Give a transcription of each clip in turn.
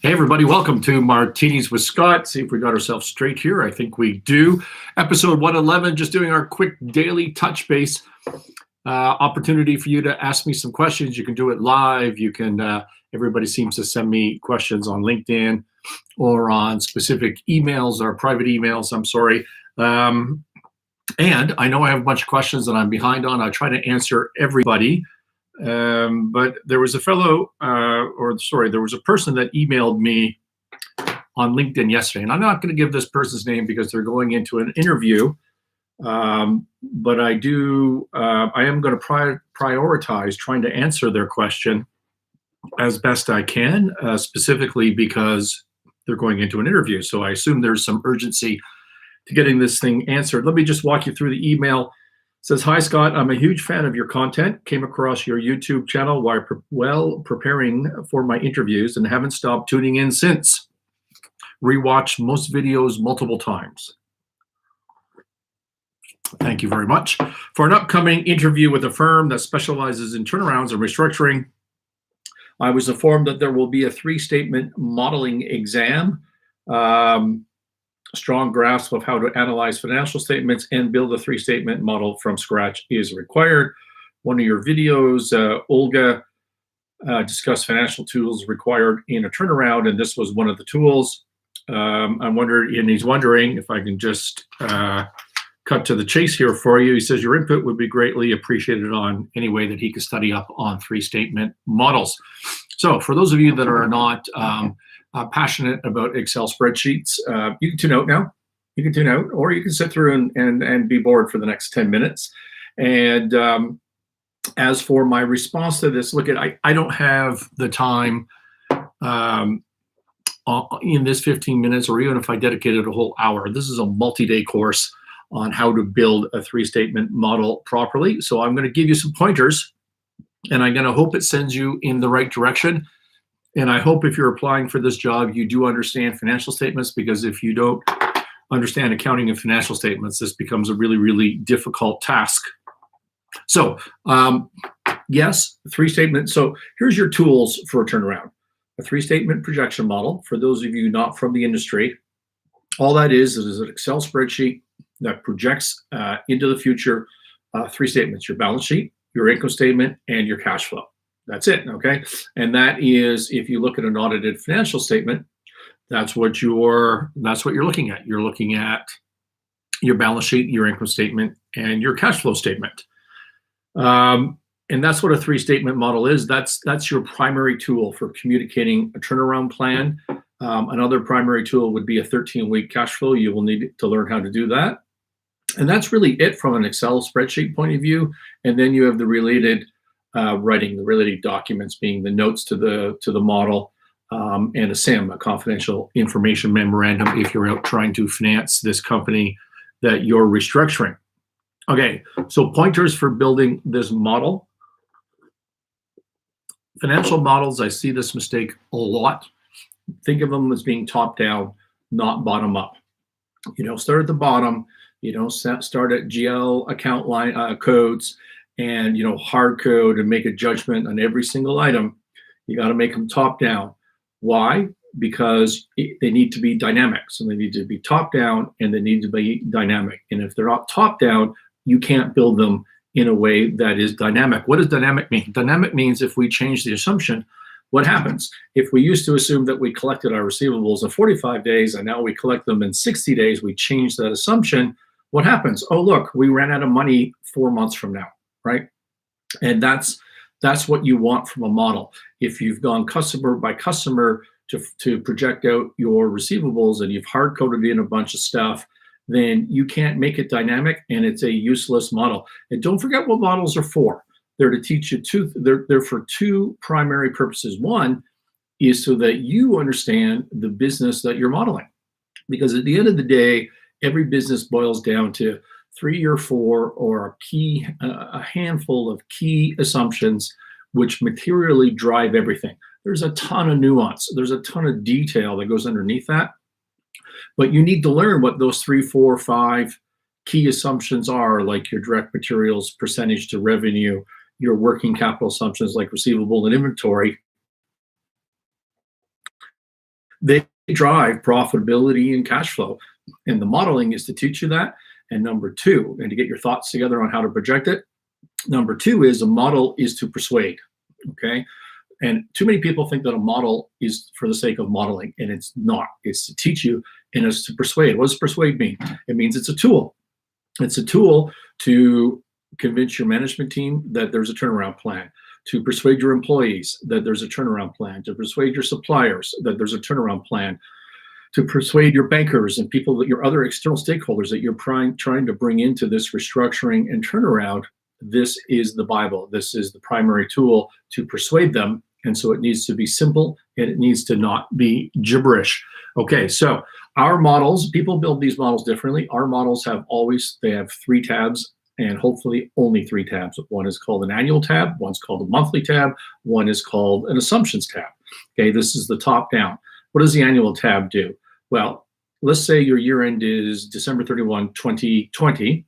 Hey, everybody, welcome to Martinis with Scott. See if we got ourselves straight here. I think we do. Episode 111, just doing our quick daily touch base opportunity for you to ask me some questions. You can do it live. You can, everybody seems to send me questions on LinkedIn or on specific emails or private emails. I'm sorry. And I know I have a bunch of questions that I'm behind on. I try to answer everybody. But there was a there was a person that emailed me on LinkedIn yesterday, and I'm not going to give this person's name because they're going into an interview. But I am going to prioritize trying to answer their question as best I can, specifically because they're going into an interview. So I assume there's some urgency to getting this thing answered. Let me just walk you through the email. It says, "Hi, Scott. I'm a huge fan of your content. Came across your YouTube channel while preparing for my interviews and haven't stopped tuning in since. Rewatched most videos multiple times. Thank you very much. For an upcoming interview with a firm that specializes in turnarounds and restructuring, I was informed that there will be a 3-statement modeling exam. Strong grasp of how to analyze financial statements and build a 3-statement model from scratch is required. One of your videos, Olga, discussed financial tools required in a turnaround, and this was one of the tools. He's wondering if I can just cut to the chase here for you. He says, your input would be greatly appreciated on any way that he could study up on 3-statement models. So for those of you that are not passionate about Excel spreadsheets, you can tune out now. You can tune out, or you can sit through and be bored for the next 10 minutes. And as for my response to this, look, I don't have the time in this 15 minutes, or even if I dedicated a whole hour. This is a multi-day course on how to build a 3-statement model properly. So I'm going to give you some pointers, and I'm going to hope it sends you in the right direction. And I hope if you're applying for this job, you do understand financial statements, because if you don't understand accounting and financial statements, this becomes a really, really difficult task. So yes, 3-statement. So here's your tools for a turnaround. A 3-statement projection model, for those of you not from the industry, all that is an Excel spreadsheet that projects into the future 3 statements: your balance sheet, your income statement, and your cash flow. That's it, okay? And that is, if you look at an audited financial statement, that's what you're looking at. You're looking at your balance sheet, your income statement, and your cash flow statement. And that's what a 3-statement model is. That's your primary tool for communicating a turnaround plan. Another primary tool would be a 13-week cash flow. You will need to learn how to do that. And that's really it from an Excel spreadsheet point of view. And then you have the related writing, the related documents being the notes to the model, and a CIM, a confidential information memorandum, if you're out trying to finance this company that you're restructuring. Okay, so pointers for building this model. Financial models, I see this mistake a lot. Think of them as being top down, not bottom up. You don't start at the bottom. You don't start at GL account line codes and hard code and make a judgment on every single item. You got to make them top down. Why? Because they need to be dynamic. So they need to be top down and they need to be dynamic. And if they're not top down, you can't build them in a way that is dynamic. What does dynamic mean? Dynamic means if we change the assumption, what happens? If we used to assume that we collected our receivables in 45 days and now we collect them in 60 days, we change that assumption. What happens? Oh, look, we ran out of money 4 months from now, right? And that's what you want from a model. If you've gone customer by customer to project out your receivables and you've hard-coded in a bunch of stuff, then you can't make it dynamic, and it's a useless model. And don't forget what models are for. They're to teach you they're for 2 primary purposes. One is so that you understand the business that you're modeling. Because at the end of the day, every business boils down to 3 or 4 or a handful of key assumptions which materially drive everything. There's a ton of nuance. There's a ton of detail that goes underneath that. But you need to learn what those 3, 4, 5 key assumptions are, like your direct materials percentage to revenue, your working capital assumptions like receivable and inventory, They drive profitability and cash flow. And the modeling is to teach you that. And number two, and to get your thoughts together on how to project it. Number two is a model is to persuade. Okay. And too many people think that a model is for the sake of modeling, and it's not. It's to teach you and it's to persuade. What does persuade mean? It means it's a tool. It's a tool to convince your management team that there's a turnaround plan, to persuade your employees that there's a turnaround plan, to persuade your suppliers that there's a turnaround plan, to persuade your bankers and people that your other external stakeholders that you're trying to bring into this restructuring and turnaround. This is the Bible. This is the primary tool to persuade them. And so it needs to be simple and it needs to not be gibberish. Okay, so our models, people build these models differently. Our models they have 3 tabs and hopefully only 3 tabs. One is called an annual tab, one's called a monthly tab, one is called an assumptions tab. Okay, this is the top down. What does the annual tab do? Well, let's say your year end is December 31, 2020.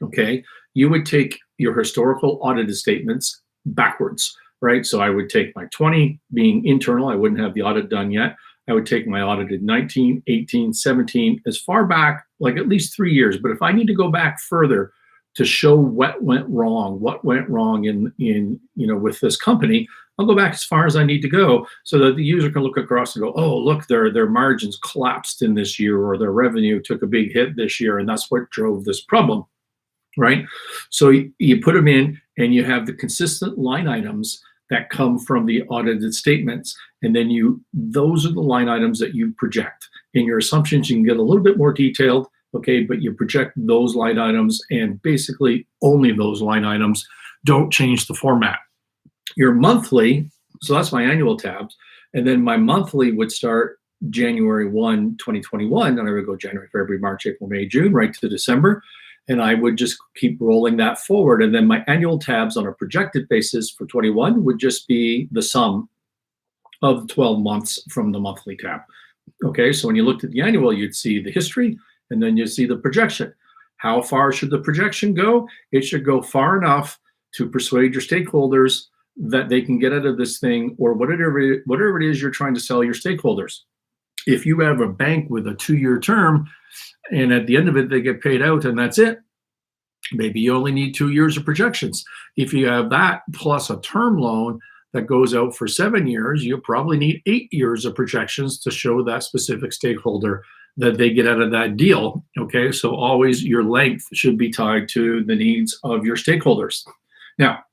Okay, you would take your historical audited statements backwards, right? So I would take my 20 being internal. I wouldn't have the audit done yet. I would take my audited 19, 18, 17, as far back, like at least 3 years. But if I need to go back further to show what went wrong in with this company, I'll go back as far as I need to go so that the user can look across and go, oh, look, their margins collapsed in this year, or their revenue took a big hit this year, and that's what drove this problem, right? So you put them in and you have the consistent line items that come from the audited statements. And then those are the line items that you project. In your assumptions, you can get a little bit more detailed, okay, but you project those line items and basically only those line items. Don't change the format. Your monthly, so that's my annual tabs. And then my monthly would start January 1, 2021. And I would go January, February, March, April, May, June, right to December. And I would just keep rolling that forward. And then my annual tabs on a projected basis for 21 would just be the sum of the 12 months from the monthly tab. Okay, so when you looked at the annual, you'd see the history, and then you see the projection. How far should the projection go? It should go far enough to persuade your stakeholders that they can get out of this thing, or whatever it is you're trying to sell your stakeholders. If you have a bank with a 2-year term, and at the end of it, they get paid out and that's it, maybe you only need 2 years of projections. If you have that plus a term loan that goes out for 7 years, you probably need 8 years of projections to show that specific stakeholder that they get out of that deal. Okay, so always your length should be tied to the needs of your stakeholders. Now,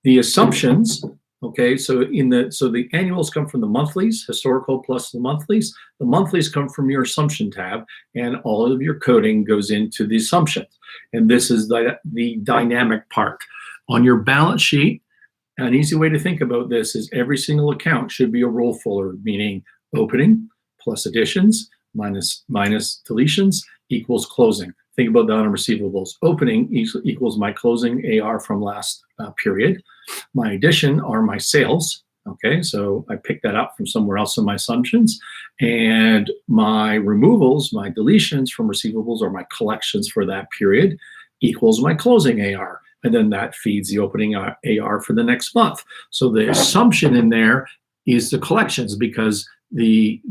the assumptions, okay, so the annuals come from the monthlies, historical plus the monthlies. The monthlies come from your assumption tab, and all of your coding goes into the assumptions. And this is the dynamic part. On your balance sheet, an easy way to think about this is every single account should be a roll forward, meaning opening plus additions minus deletions equals closing. Think about that on receivables. Opening equals my closing AR from last period. My addition are my sales. Okay, so I picked that up from somewhere else in my assumptions. And my removals, my deletions from receivables, or my collections for that period equals my closing AR. And then that feeds the opening AR for the next month. So the assumption in there is the collections, because the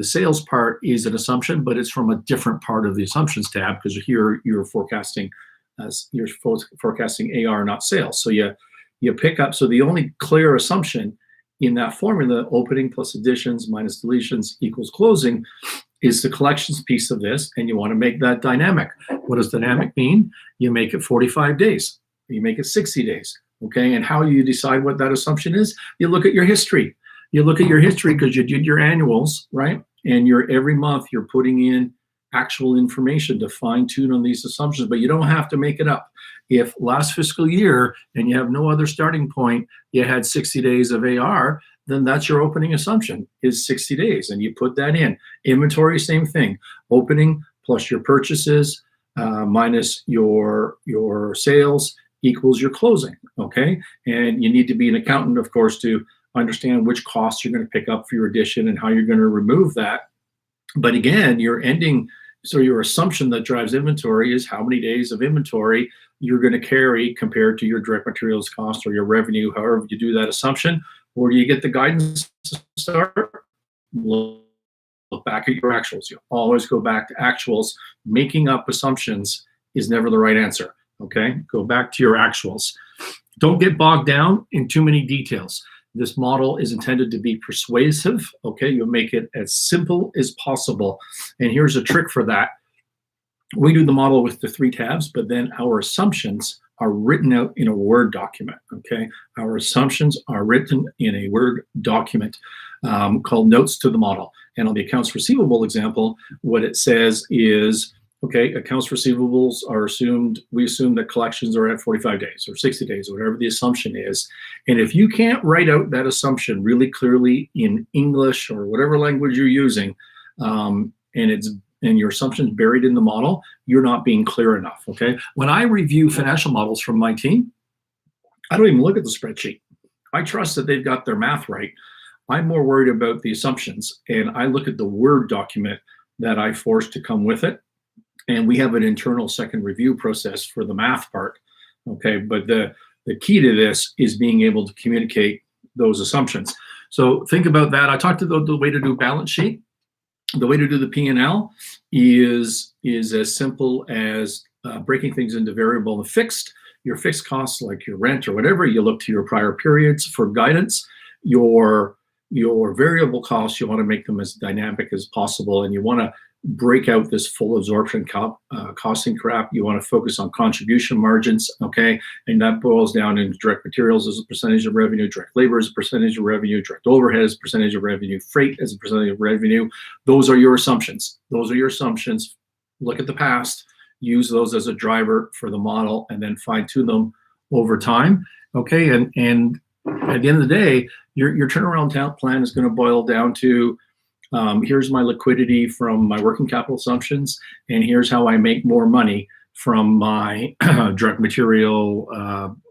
sales part is an assumption, but it's from a different part of the assumptions tab, because here you're forecasting AR, not sales. So you pick up. So the only clear assumption in that formula, opening plus additions minus deletions equals closing, is the collections piece of this, and you want to make that dynamic. What does dynamic mean? You make it 45 days. You make it 60 days. Okay, and how you decide what that assumption is? You look at your history. You look at your history because you did your annuals, right? And every month you're putting in actual information to fine tune on these assumptions, but you don't have to make it up. If last fiscal year and you have no other starting point, you had 60 days of AR, then that's your opening assumption is 60 days, and you put that in. Inventory, same thing. Opening plus your purchases minus your sales equals your closing, okay? And you need to be an accountant, of course, to understand which costs you're going to pick up for your addition and how you're going to remove that. But again, your assumption that drives inventory is how many days of inventory you're going to carry compared to your direct materials cost or your revenue, however you do that assumption. Or do you get the guidance to start? look back at your actuals. You always go back to actuals. Making up assumptions is never the right answer. Okay, go back to your actuals. Don't get bogged down in too many details. This model is intended to be persuasive. Okay, you'll make it as simple as possible. And here's a trick for that. We do the model with the 3 tabs, but then our assumptions are written out in a Word document. Okay, our assumptions are written in a Word document called Notes to the Model. And on the accounts receivable example, what it says is, okay, accounts receivables are assumed, we assume that collections are at 45 days or 60 days, or whatever the assumption is. And if you can't write out that assumption really clearly in English or whatever language you're using, and your assumptions buried in the model, you're not being clear enough, okay? When I review financial models from my team, I don't even look at the spreadsheet. I trust that they've got their math right. I'm more worried about the assumptions, and I look at the Word document that I forced to come with it. And we have an internal second review process for the math part, okay? But the key to this is being able to communicate those assumptions. So think about that. I talked about the way to do balance sheet. The way to do the P&L is as simple as breaking things into variable and fixed. Your fixed costs, like your rent or whatever, you look to your prior periods for guidance. Your variable costs, you want to make them as dynamic as possible, and you want to break out this full absorption costing crap. You want to focus on contribution margins, okay? And that boils down into direct materials as a percentage of revenue, direct labor as a percentage of revenue, direct overhead as a percentage of revenue, freight as a percentage of revenue. Those are your assumptions. Those are your assumptions. Look at the past, use those as a driver for the model, and then fine tune them over time, okay? And at the end of the day, your turnaround plan is going to boil down to here's my liquidity from my working capital assumptions, and here's how I make more money from my direct material,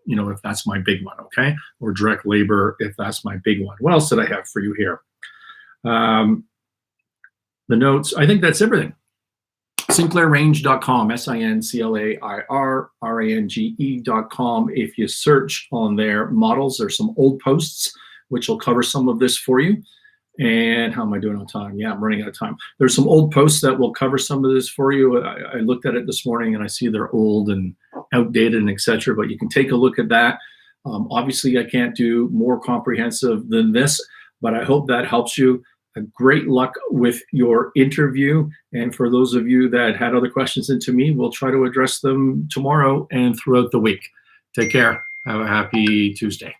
if that's my big one, okay? Or direct labor, if that's my big one. What else did I have for you here? The notes, I think that's everything. SinclairRange.com, SinclairRange.com. If you search on their models, there's some old posts which will cover some of this for you. And how am I doing on time? Yeah, I'm running out of time. There's some old posts that will cover some of this for you. I looked at it this morning and I see they're old and outdated and etc. But you can take a look at that. Obviously, I can't do more comprehensive than this, but I hope that helps you. Great luck with your interview. And for those of you that had other questions into me, we'll try to address them tomorrow and throughout the week. Take care. Have a happy Tuesday.